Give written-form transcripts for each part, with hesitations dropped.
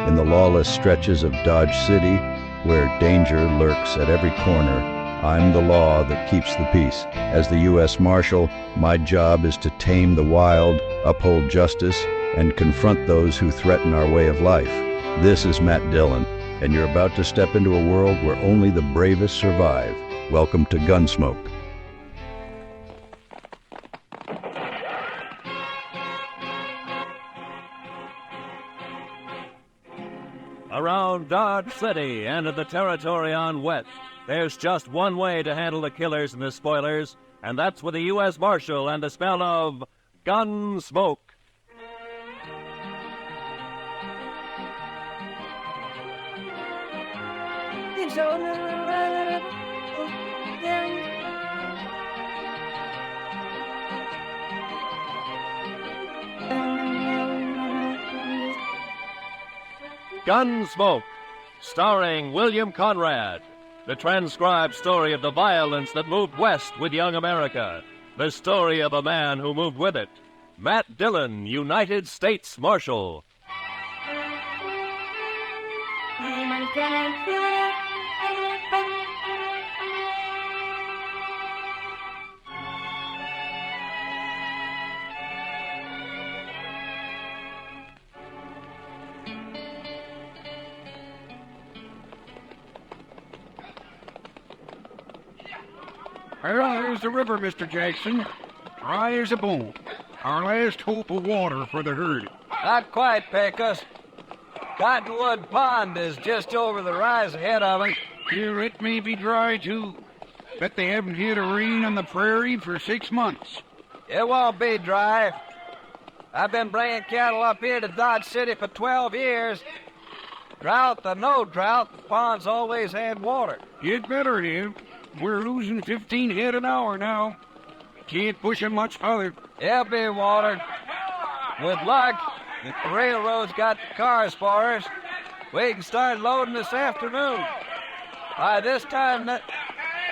In the lawless stretches of Dodge City, where danger lurks at every corner, I'm the law that keeps the peace. As the U.S. Marshal, my job is to tame the wild, uphold justice, and confront those who threaten our way of life. This is Matt Dillon, and you're about to step into a world where only the bravest survive. Welcome to Gunsmoke. Around Dodge City and in the territory on west, there's just one way to handle the killers and the spoilers, and that's with the U.S. Marshal and the smell of Gunsmoke. Gunsmoke, starring William Conrad, the transcribed story of the violence that moved west with young America, the story of a man who moved with it, Matt Dillon, United States Marshal. There's the river, Mr. Jackson. Dry as a bone. Our last hope of water for the herd. Not quite, Pecos. Cottonwood Pond is just over the rise ahead of us. Here it may be dry, too. Bet they haven't hit a rain on the prairie for 6 months. It won't be dry. I've been bringing cattle up here to Dodge City for 12 years. Drought or no drought, the pond's always had water. It better have. We're losing 15 head an hour now. Can't push it much farther. There'll be water. With luck, the railroad's got the cars for us. We can start loading this afternoon. By this time,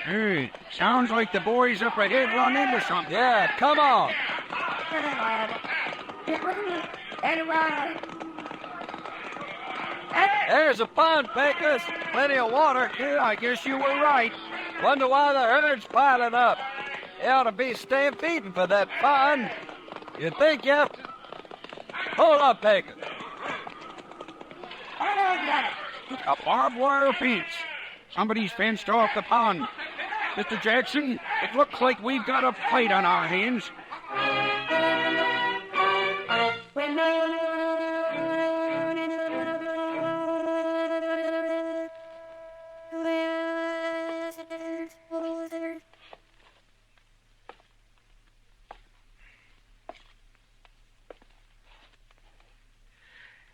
Hey, sounds like the boys up ahead run into something. Yeah, come on. There's a pond, Pecos. Plenty of water. Yeah, I guess you were right. Wonder why the herd's piling up. They ought to be stampeding for that pond. You think, yeah? Hold up, Pecos. A barbed wire fence. Somebody's fenced off the pond. Mr. Jackson, it looks like we've got a fight on our hands.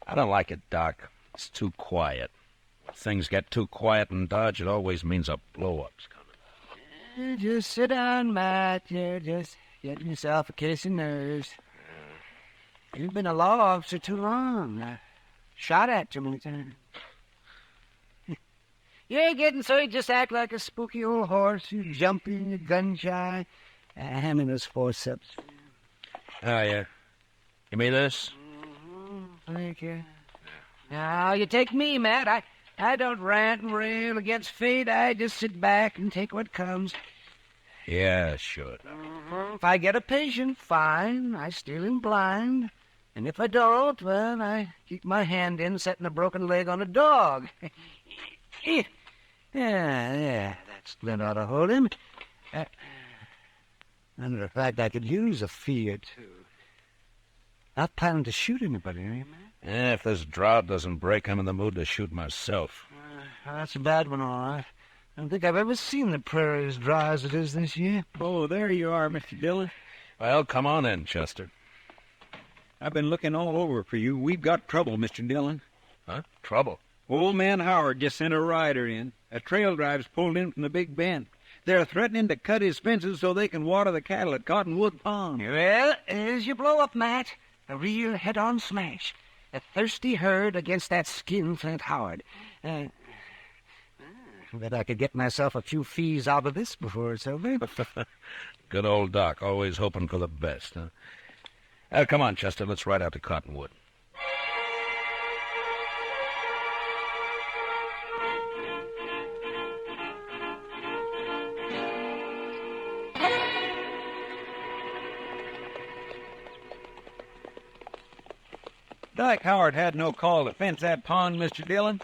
I don't like it, Doc. It's too quiet. If things get too quiet in Dodge, it always means a blow-up's coming. Just sit down, Matt. You're just getting yourself a case of nerves. You've been a law officer too long. I shot at you many times. You ain't getting so you just act like a spooky old horse. You jumping, you gun-shy. Hand me those forceps. Oh, yeah. Give me this. Thank you. Now, you take me, Matt. I don't rant and rail against fate. I just sit back and take what comes. Yeah, sure. If I get a patient, fine. I steal him blind. And if I don't, well, I keep my hand in setting a broken leg on a dog. Yeah, that splint ought to hold him. Matter of fact, I could use a fee or two. Not planning to shoot anybody, are you, man? Yeah, if this drought doesn't break, I'm in the mood to shoot myself. That's a bad one, all right. I don't think I've ever seen the prairie as dry as it is this year. Oh, there you are, Mr. Dillon. Well, come on in, Chester. I've been looking all over for you. We've got trouble, Mr. Dillon. Huh? Trouble? Old man Howard just sent a rider in. A trail drive's pulled in from the Big Bend. They're threatening to cut his fences so they can water the cattle at Cottonwood Pond. Well, here's your blow-up, Matt. A real head-on smash. A thirsty herd against that skinflint Howard. Bet I could get myself a few fees out of this before it's over. Good old Doc, always hoping for the best, huh? Come on, Chester, let's ride out to Cottonwood. Dyke Howard had no call to fence that pond, Mr. Dillon.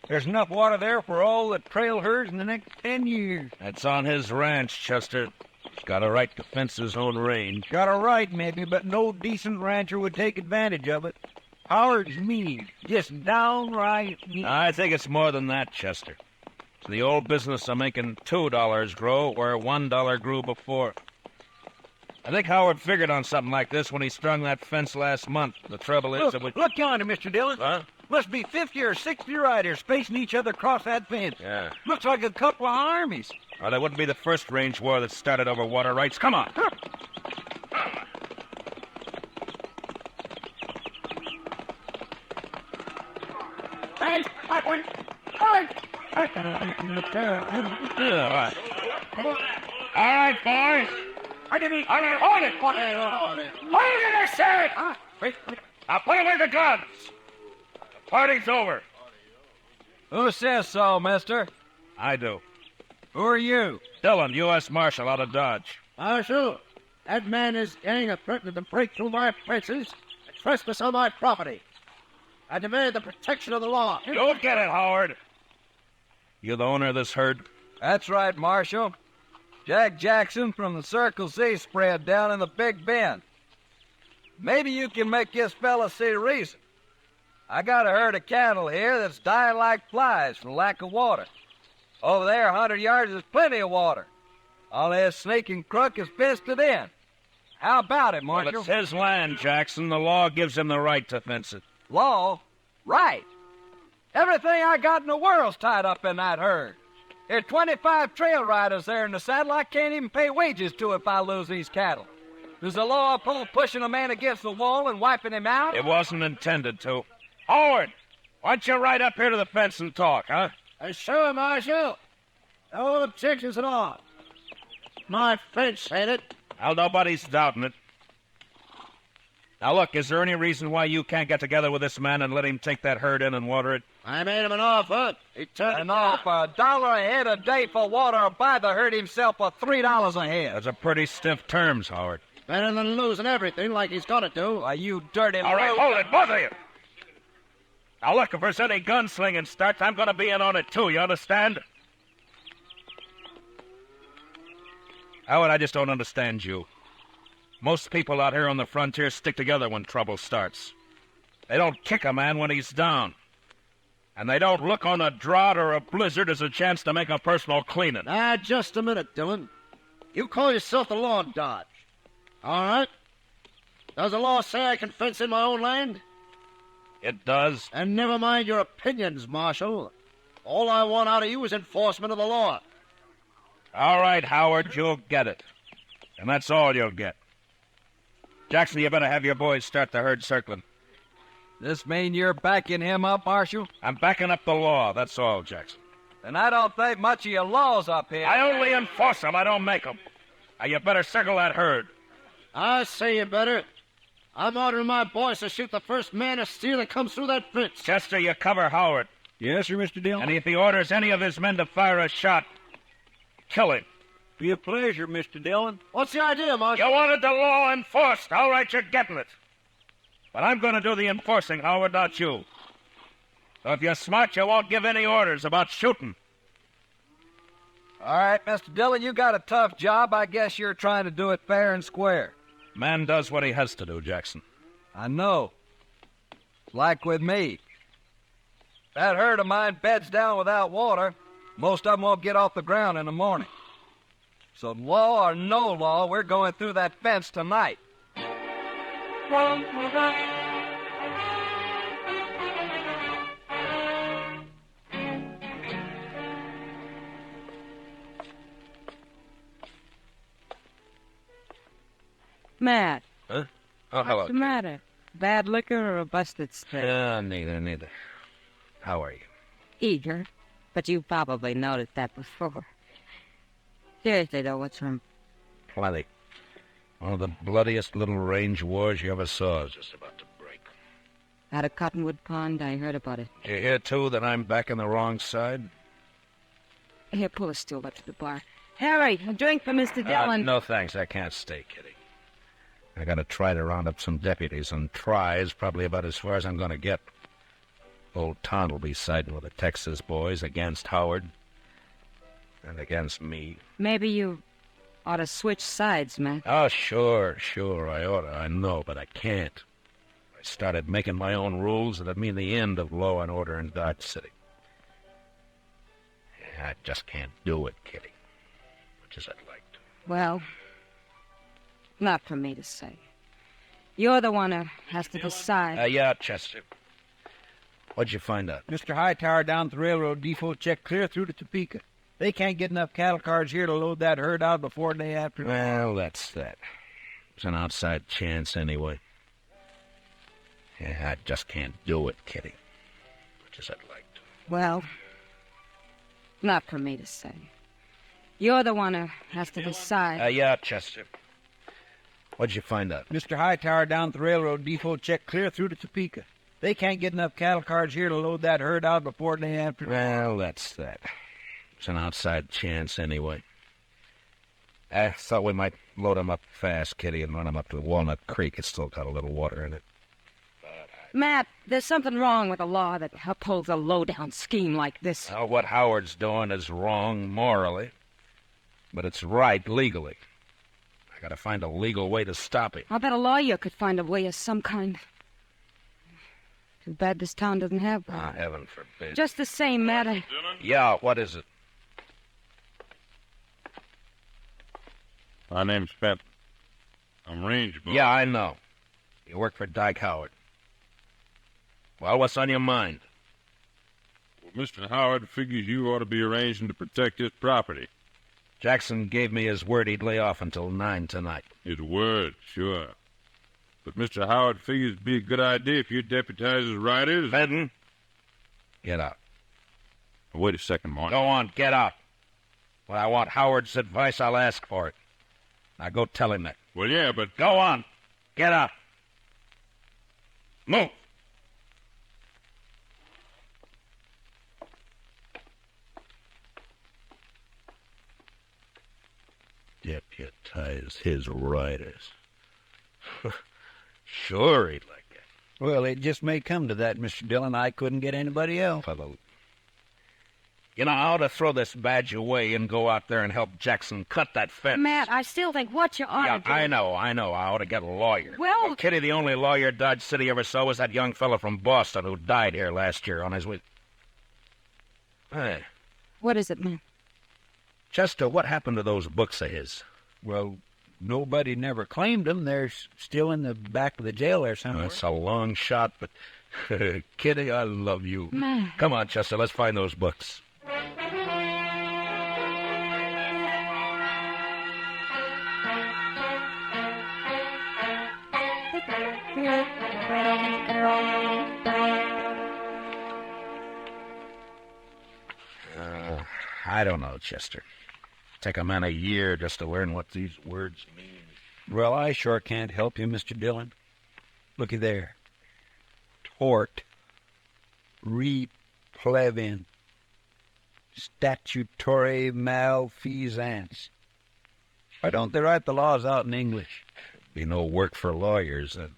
There's enough water there for all the trail herds in the next 10 years. That's on his ranch, Chester. He's got a right to fence his own range. Got a right, maybe, but no decent rancher would take advantage of it. Howard's mean. Just downright mean. I think it's more than that, Chester. It's the old business of making $2 grow where $1 grew before. I think Howard figured on something like this when he strung that fence last month. The trouble is that Look yonder, Mr. Dillon. Huh? Must be 50 or 60 riders facing each other across that fence. Yeah. Looks like a couple of armies. Well, that wouldn't be the first range war that started over water rights. Come on. All right, boys. I didn't. All right, hold it. Hold it, I said. Wait. Now put away the guns. The party's over. Who says so, mister? I do. Who are you? Dillon, U.S. Marshal out of Dodge. Marshal, that man is gang of threatening to break through my fences and trespass on my property. I demand the protection of the law. Don't get it, Howard. You the owner of this herd? That's right, Marshal. Jack Jackson from the Circle Z spread down in the Big Bend. Maybe you can make this fella see reason. I got a herd of cattle here that's dying like flies from lack of water. Over there, 100 yards is plenty of water. All this sneaking crook is fenced it in. How about it, Marshal? Well, it's his land, Jackson. The law gives him the right to fence it. Law? Right. Everything I got in the world's tied up in that herd. There's 25 trail riders there in the saddle I can't even pay wages to if I lose these cattle. Does the law uphold pushing a man against the wall and wiping him out? It wasn't intended to. Howard, why don't you ride up here to the fence and talk, huh? Sure, Marshal. No objections at all. My fence, ain't it? Well, nobody's doubting it. Now, look, is there any reason why you can't get together with this man and let him take that herd in and water it? I made him an offer. He turned An offer, $1 a head a day for water, or buy the herd himself for $3 a head. That's a pretty stiff terms, Howard. better than losing everything like he's gonna do. Why, you dirty... All right, hold it, both of you. Now, look, if there's any gunslinging starts, I'm going to be in on it, too, you understand? Howard, I just don't understand you. Most people out here on the frontier stick together when trouble starts. They don't kick a man when he's down. And they don't look on a drought or a blizzard as a chance to make a personal cleaning. Ah, just a minute, Dillon. You call yourself the law in Dodge. All right. Does the law say I can fence in my own land? It does. And never mind your opinions, Marshal. All I want out of you is enforcement of the law. All right, Howard, you'll get it. And that's all you'll get. Jackson, you better have your boys start the herd circling. This mean you're backing him up, Marshal? I'm backing up the law, that's all, Jackson. And I don't think much of your laws up here. I only enforce them, I don't make them. Now, you better circle that herd. I say you better. I'm ordering my boys to shoot the first man of steel that comes through that fence. Chester, you cover Howard. Yes, sir, Mr. Dillon. And if he orders any of his men to fire a shot, kill him. Be a pleasure, Mr. Dillon. What's the idea, Marshal? You wanted the law enforced. All right, you're getting it. But I'm going to do the enforcing, Howard, not you. So if you're smart, you won't give any orders about shooting. All right, Mr. Dillon, you got a tough job. I guess you're trying to do it fair and square. Man does what he has to do, Jackson. I know. Like with me. That herd of mine beds down without water. Most of them won't get off the ground in the morning. So law or no law, we're going through that fence tonight. Matt, Huh? Oh, hello. what's the matter? Bad liquor or a busted stick? Neither. How are you? Eager, but you probably noticed that before. Seriously, though, what's wrong? Plenty. One of the bloodiest little range wars you ever saw is just about to break. At a cottonwood pond, I heard about it. You hear, too, that I'm back on the wrong side? Here, pull a stool up to the bar. Harry, a drink for Mr. Dillon. No, thanks. I can't stay, Kitty. I gotta try to round up some deputies, and try is probably about as far as I'm gonna get. Old Ton will be siding with the Texas boys against Howard and against me. Maybe you ought to switch sides, Matt. Oh, sure, I oughta. I know, but I can't. I started making my own rules that'd mean the end of law and order in Dodge City. I just can't do it, Kitty. Much as I'd like to. Well, not for me to say. You're the one who has to decide. Yeah, Chester. What'd you find out? Mr. Hightower down at the railroad depot checked clear through to Topeka. They can't get enough cattle cars here to load that herd out before day after. Well, that's that. It's an outside chance anyway. Yeah, I just can't do it, Kitty. Much as I'd like to. Well, not for me to say. You're the one who has to decide. Yeah, Chester. What'd you find out? Mr. Hightower down at the railroad depot checked clear through to Topeka. They can't get enough cattle cars here to load that herd out before day after. Well, that's that. It's an outside chance anyway. I thought we might load 'em up fast, Kitty, and run 'em up to Walnut Creek. It's still got a little water in it. Matt, there's something wrong with a law that upholds a low-down scheme like this. Now, what Howard's doing is wrong morally, but it's right legally. I gotta find a legal way to stop it. I'll bet a lawyer could find a way of some kind. Too bad this town doesn't have one. Ah, heaven forbid. Just the same, Matt, Yeah, what is it? My name's Fenton. I'm range boss. Yeah, I know. You work for Dyke Howard. Well, what's on your mind? Well, Mr. Howard figures you ought to be arranging to protect his property. Jackson gave me his word he'd lay off until 9 tonight. His word, sure. But Mr. Howard figures it'd be a good idea if you deputize his riders. Fenton, get out. Wait a second, Mark. Go on, get out. When I want Howard's advice, I'll ask for it. Now go tell him that. Well, yeah, but... Go on. Get out. Move. Deputize his riders. Sure he'd like that. Well, it just may come to that, Mr. Dillon. I couldn't get anybody else. Fellow. You know, I ought to throw this badge away and go out there and help Jackson cut that fence. Matt, I still think what you ought to do... I know. I ought to get a lawyer. Well... Kitty, the only lawyer Dodge City ever saw was that young fellow from Boston who died here last year on his way... Hey, What is it, Matt? Chester, what happened to those books of his? Well, nobody never claimed them. They're still in the back of the jail there somewhere. That's a long shot, but... Kitty, I love you. Matt. Come on, Chester, let's find those books. I don't know, Chester. Take a man a year just to learn what these words mean. Well, I sure can't help you, Mr. Dillon. Looky there. Tort. Replevin. Statutory malfeasance. Why don't they write the laws out in English? Be no work for lawyers. The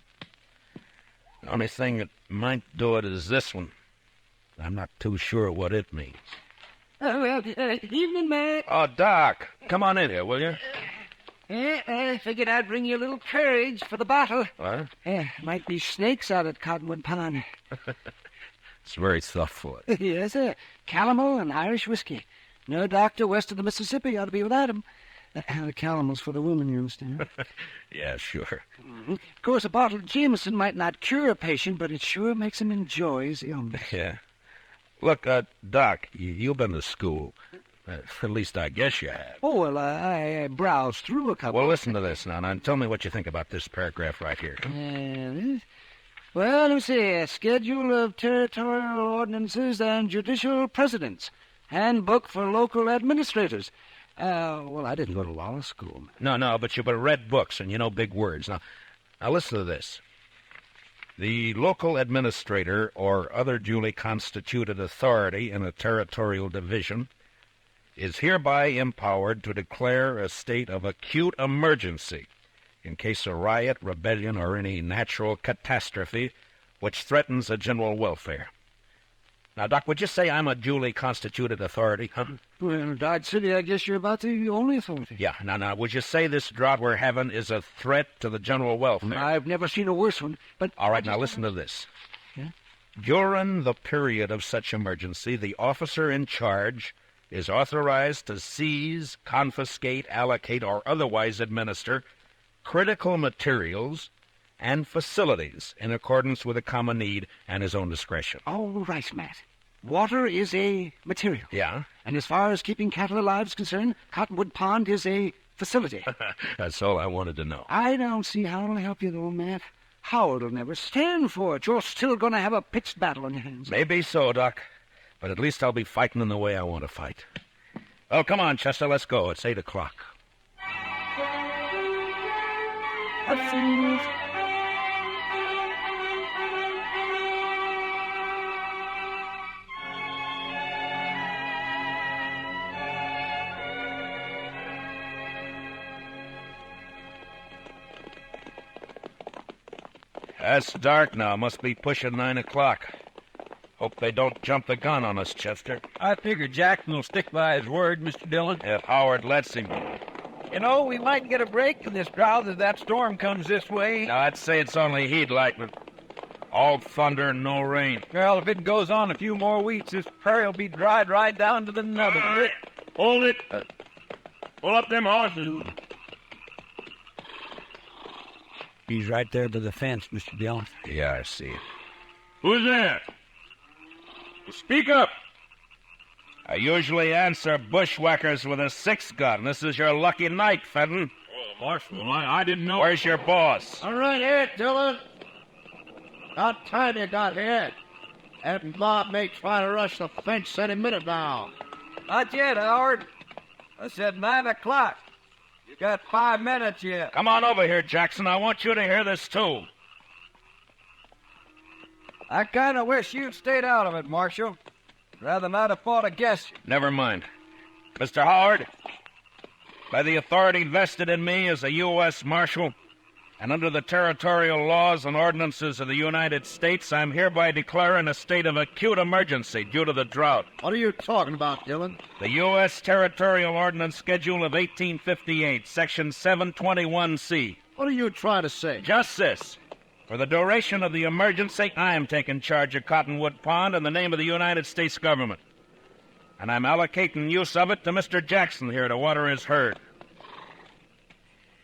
only thing that might do it is this one. I'm not too sure what it means. Evening, Matt. Oh, Doc, come on in here, will you? I figured I'd bring you a little courage for the battle. What? Might be snakes out at Cottonwood Pond. It's very thoughtful. Yes, sir. Calomel and Irish whiskey. No doctor west of the Mississippi ought to be without 'em. The calomel's for the women, you understand? Yeah, sure. Of course, a bottle of Jameson might not cure a patient, but it sure makes him enjoy his illness. Yeah. Look, Doc, you've been to school. At least I guess you have. Oh, well, I browsed through a couple. Well, listen to this now, and tell me what you think about this paragraph right here. Well, let me see. A schedule of territorial ordinances and judicial precedents. Handbook for local administrators. Well, I didn't go to law school. No, but you've read books, and you know big words. Now listen to this. The local administrator or other duly constituted authority in a territorial division is hereby empowered to declare a state of acute emergency in case of riot, rebellion, or any natural catastrophe which threatens the general welfare. Now, Doc, would you say I'm a duly constituted authority, huh? Well, in Dodge City, I guess you're about the only authority. Yeah, now, would you say this drought we're having is a threat to the general welfare? I've never seen a worse one, but... All right, now listen to this. Yeah? During the period of such emergency, the officer in charge is authorized to seize, confiscate, allocate, or otherwise administer critical materials and facilities in accordance with the common need and his own discretion. All right, Matt. Water is a material. Yeah? And as far as keeping cattle alive is concerned, Cottonwood Pond is a facility. That's all I wanted to know. I don't see how it'll help you, though, Matt. Howard will never stand for it. You're still going to have a pitched battle on your hands. Maybe so, Doc. But at least I'll be fighting in the way I want to fight. Well, come on, Chester, let's go. It's 8 o'clock. It's dark now. Must be pushing 9 o'clock. Hope they don't jump the gun on us, Chester. I figure Jackson will stick by his word, Mr. Dillon. If Howard lets him. You know, we might get a break in this drought if that storm comes this way. Now, I'd say it's only heat like, but all thunder and no rain. Well, if it goes on a few more weeks, this prairie will be dried right down to the nub of it. Hold it. Pull up them horses. He's right there by the fence, Mr. Dillon. Yeah, I see. Who's there? Speak up. I usually answer bushwhackers with a 6-gun. This is your lucky night, Fenton. Oh, Marshal, I didn't know. Where's your boss? All right, here, Dillon. About time you got here. That mob may try to rush the fence any minute now. Not yet, Howard. I said 9 o'clock. You got 5 minutes yet. Come on over here, Jackson. I want you to hear this, too. I kind of wish you'd stayed out of it, Marshal. Rather not have fought against you. Never mind. Mr. Howard, by the authority vested in me as a U.S. Marshal, and under the territorial laws and ordinances of the United States, I'm hereby declaring a state of acute emergency due to the drought. What are you talking about, Dillon? The U.S. Territorial Ordinance Schedule of 1858, Section 721C. What are you trying to say? Just this. For the duration of the emergency, I am taking charge of Cottonwood Pond in the name of the United States government. And I'm allocating use of it to Mr. Jackson here to water his herd.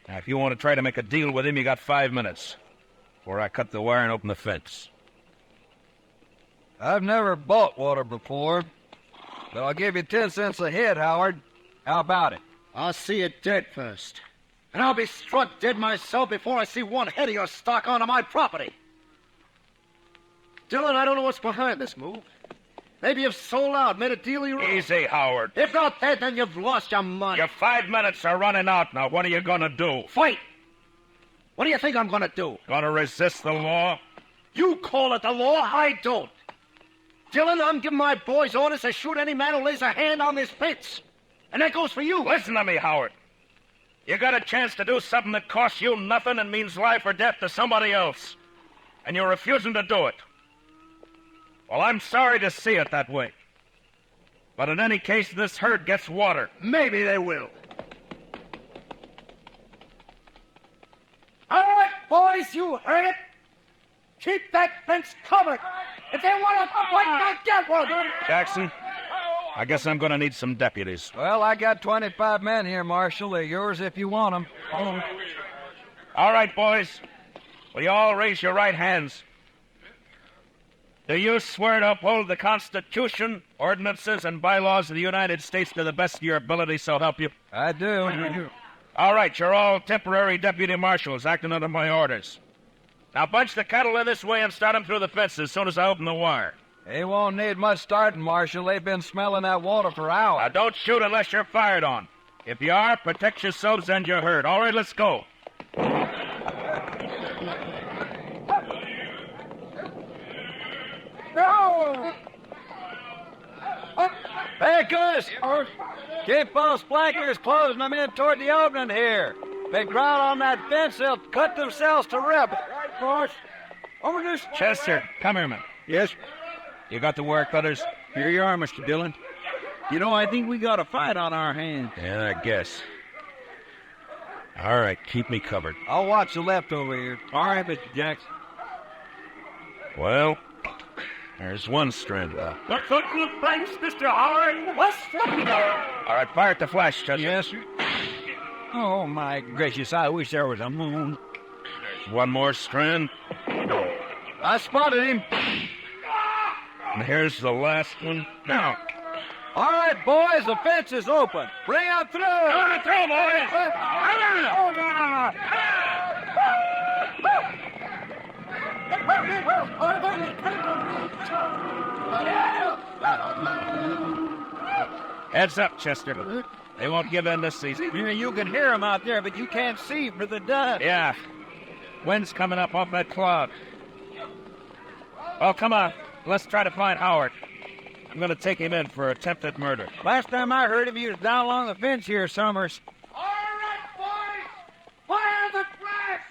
Now, if you want to try to make a deal with him, you got 5 minutes before I cut the wire and open the fence. I've never bought water before, but I'll give you 10 cents a head, Howard. How about it? I'll see you dead first. And I'll be struck dead myself before I see one head of your stock onto my property. Dillon, I don't know what's behind this move. Maybe you've sold out, made a deal you wrong. Easy, Howard. If not that, then you've lost your money. Your 5 minutes are running out now. What are you going to do? Fight! What do you think I'm going to do? Going to resist the law? You call it the law, I don't. Dillon, I'm giving my boys orders to shoot any man who lays a hand on this fence. And that goes for you. Listen to me, Howard. You got a chance to do something that costs you nothing and means life or death to somebody else. And you're refusing to do it. Well, I'm sorry to see it that way. But in any case, this herd gets water. Maybe they will. All right, boys, you heard it. Keep that fence covered. If they want to fight, they'll get one. Jackson, I guess I'm going to need some deputies. Well, I got 25 men here, Marshal. They're yours if you want them. All right, boys. Will you all raise your right hands? Do you swear to uphold the Constitution, ordinances, and bylaws of the United States to the best of your ability, so help you? I do. All right, you're all temporary deputy marshals acting under my orders. Now bunch the cattle in this way and start them through the fence as soon as I open the wire. They won't need much starting, Marshal. They've been smelling that water for hours. Now don't shoot unless you're fired on. If you are, protect yourselves and your herd. All right, let's go. Hey, Gus! Keep those flankers closing them in toward the opening here. They ground on that fence, they'll cut themselves to ribbons. Right, boss. Over this... Chester, come here, man. Yes, You got the wire cutters? here you are, Mr. Dillon. You know, I think we got a fight on our hands. Yeah, I guess. All right, keep me covered. I'll watch the left over here. All right, Mr. Jackson. Well, there's one strand. Look good thanks, Mr. Howard. What's All right, fire at the flash, Chester. Yes, sir. Oh, my gracious, I wish there was a moon. There's one more strand. I spotted him. And here's the last one. Now, All right, boys, the fence is open. Bring out through. through, boys? heads up, Chester. They won't give in this season. You can hear them out there, but you can't see for the dust. Yeah. Wind's coming up off that cloud. Well, come on. Let's try to find Howard. I'm going to take him in for attempted murder. Last time I heard of you was down along the fence here, Summers. All right, boys. Fire the flash.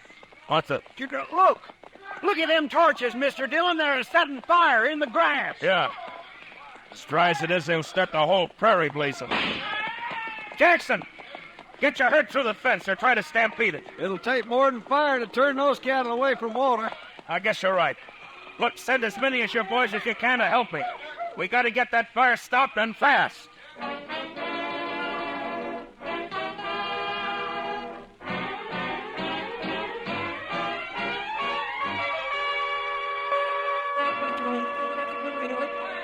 What's it? Look! Look at them torches, Mr. Dillon. They're setting fire in the grass. Yeah. As dry as it is, they'll start the whole prairie blazing. Jackson! Get your herd through the fence or try to stampede it. It'll take more than fire to turn those cattle away from water. I guess you're right. Look, send as many of your boys as you can to help me. We got to get that fire stopped and fast.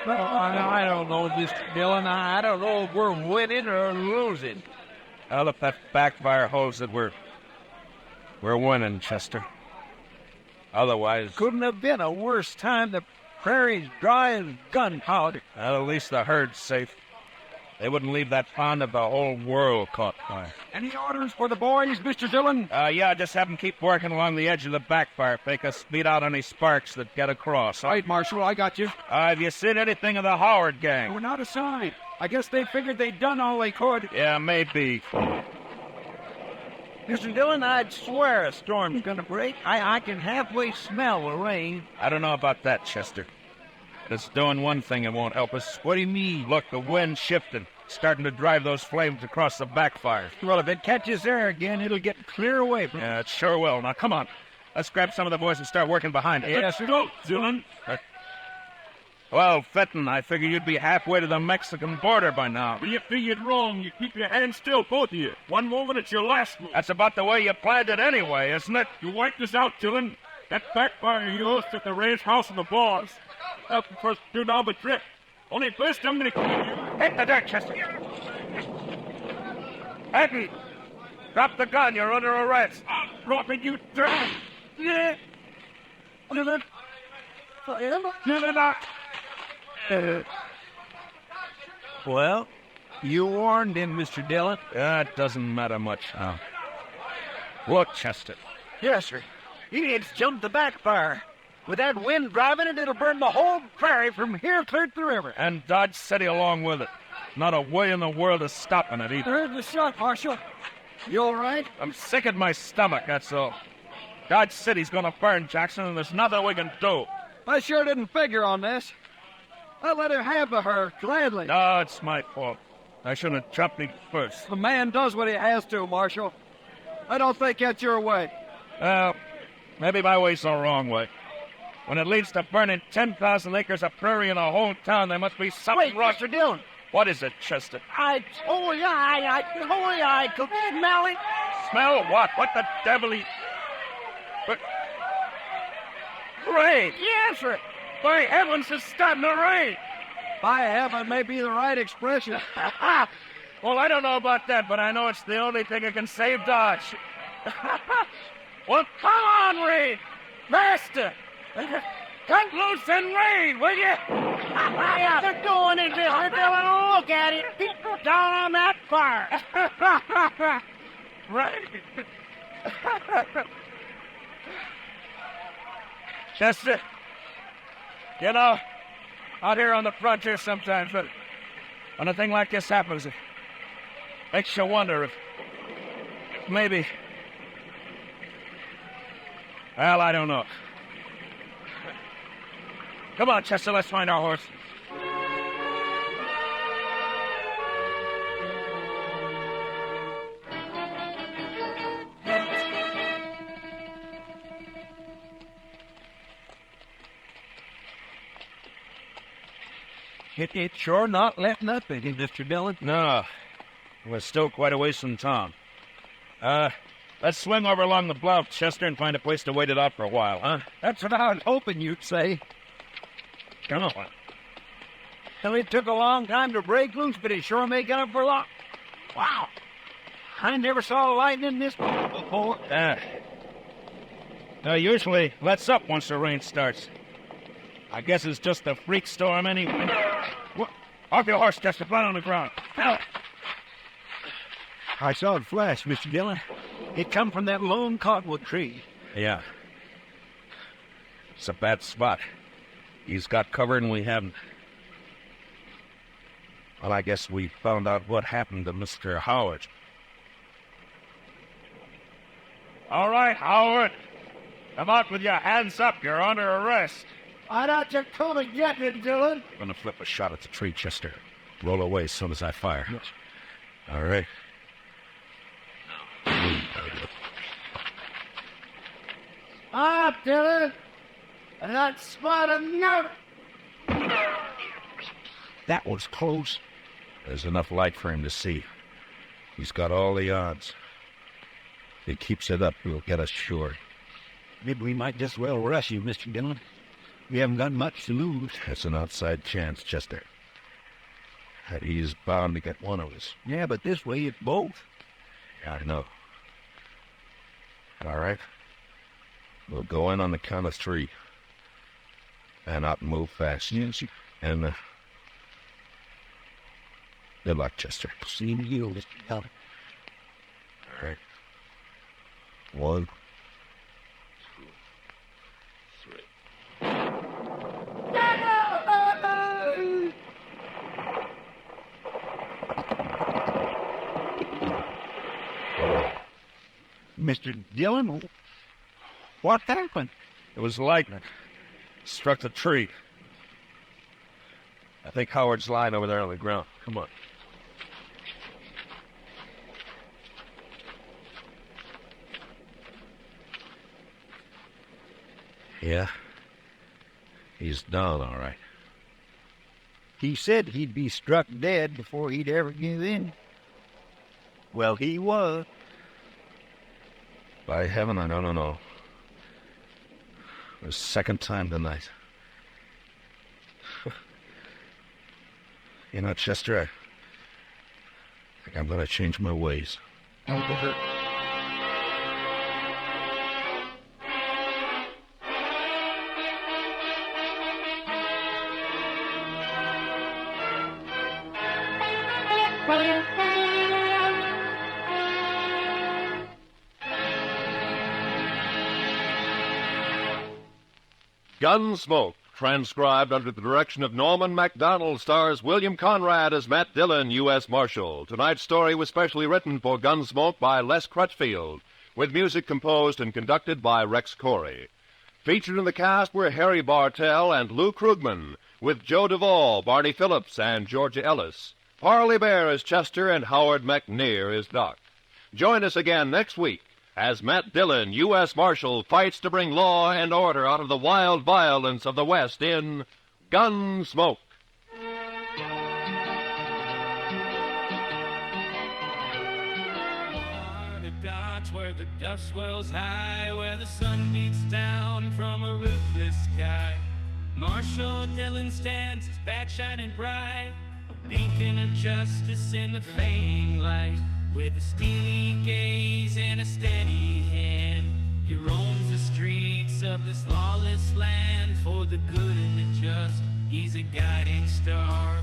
I don't know, Mr. Dillon. I don't know if we're winning or losing. Well, if that backfire holds it, we're winning, Chester. Otherwise, Couldn't have been a worse time. The prairie's dry as gunpowder. well, at least the herd's safe. They wouldn't leave that pond if the whole world caught fire. Any orders for the boys, Mr. Dillon? Yeah, just have them keep working along the edge of the backfire. Make us beat out any sparks that get across. Right, Marshal, I got you. Have you seen anything of the Howard gang? We're not a sign. I guess they figured they'd done all they could. Yeah, maybe. Mr. Dillon, I'd swear a storm's gonna break. I can halfway smell the rain. I don't know about that, Chester. It's doing one thing it won't help us. What do you mean? Look, the wind's shifting, starting to drive those flames across the backfire. Well, if it catches there again, it'll get clear away from Yeah, it sure will. Now, come on. Let's grab some of the boys and start working behind it. Let's go, Dillon. Well, Fenton, I figured you'd be halfway to the Mexican border by now. You figured wrong. You keep your hands still, both of you. One movement, it's your last move. That's about the way you planned it anyway, isn't it? You wiped us out, Dillon. That backfire of yours took the ranch house of the boss. Help the first do now the trick. Only first I'm gonna kill you. Hit the dirt, Chester. Fenton, drop the gun. You're under arrest. Drop it, you drag. Yeah. Dillon. Dillon. Well, you warned him, Mr. Dillon. It doesn't matter much now. Look, Chester. Yes, sir. It's jumped the backfire. With that wind driving it, it'll burn the whole prairie from here clear to the river. And Dodge City along with it. Not a way in the world is stopping it either. There's the shot, Marshal. You all right? I'm sick at my stomach, that's all. Dodge City's gonna burn, Jackson, and there's nothing we can do. I sure didn't figure on this. I let him have the herd, gladly. No, it's my fault. I shouldn't have jumped him first. The man does what he has to, Marshal. I don't think that's your way. Well, maybe my way's the wrong way. When it leads to burning 10,000 acres of prairie in a whole town, there must be something Wait, wrong. Mr. Dillon. What is it, Chester? I told you, I could smell it. Smell what? What the devil? But rain! Yes, sir. By heavens, it's starting to rain! By heaven may be the right expression. Well, I don't know about that, but I know it's the only thing that can save Dodge. Well, come on, rain! Faster! Cut loose and rain, will you? They're doing it, Mr. Dillon. Look at it. Down on that fire. Right. Chester, you know, out here on the frontier sometimes, but when a thing like this happens, it makes you wonder if maybe Well, I don't know. Come on, Chester, let's find our horse. It's sure not letting up, is it, Mr. Dillon? No, we're still quite a ways from town. Let's swing over along the bluff, Chester, and find a place to wait it out for a while, huh? That's what I was hoping you'd say. Come on. Well, it took a long time to break loose, but it sure made up for long. Wow. I never saw lightning this big before. Usually lets up once the rain starts. I guess it's just a freak storm anyway. What? Off your horse, Chester, flat on the ground. Now. I saw it flash, Mr. Dillon. It come from that lone cottonwood tree. Yeah. It's a bad spot. He's got cover and we haven't. Well, I guess we found out what happened to Mr. Howard. All right, Howard. Come out with your hands up. You're under arrest. Why don't you come and get it, Dillon? I'm gonna flip a shot at the tree, Chester. Roll away as soon as I fire. Yes. All right. Up, Dillon. I'm not smart enough. That was close. There's enough light for him to see. He's got all the odds. If he keeps it up, he'll get us sure. Maybe we might just well rush you, Mr. Dillon. We haven't got much to lose. That's an outside chance, Chester. He's bound to get one of us. Yeah, but this way it's both. Yeah, I know. All right. We'll go in on the count of 3. And out and move fast. Yes. And, good luck, Chester. Same to you, Mr. Dillon. All right. 1, 2, 3. Mr. Dillon, what happened? It was lightning. Struck the tree. I think Howard's lying over there on the ground. Come on. Yeah. He's down, all right. He said he'd be struck dead before he'd ever give in. Well, he was. By heaven, I don't know. The second time tonight. You know, Chester, I think I'm going to change my ways. Gunsmoke, transcribed under the direction of Norman MacDonald, stars William Conrad as Matt Dillon, U.S. Marshal. Tonight's story was specially written for Gunsmoke by Les Crutchfield, with music composed and conducted by Rex Corey. Featured in the cast were Harry Bartell and Lou Krugman, with Joe Duvall, Barney Phillips, and Georgia Ellis. Parley Bear as Chester and Howard McNear as Doc. Join us again next week as Matt Dillon, U.S. Marshal, fights to bring law and order out of the wild violence of the West in Gunsmoke. Where the dust swells high, where the sun beats down from a roofless sky. Marshal Dillon stands, his back shining bright, a beacon of justice in the fading light. With a steely gaze and a steady hand, he roams the streets of this lawless land for the good and the just. He's a guiding star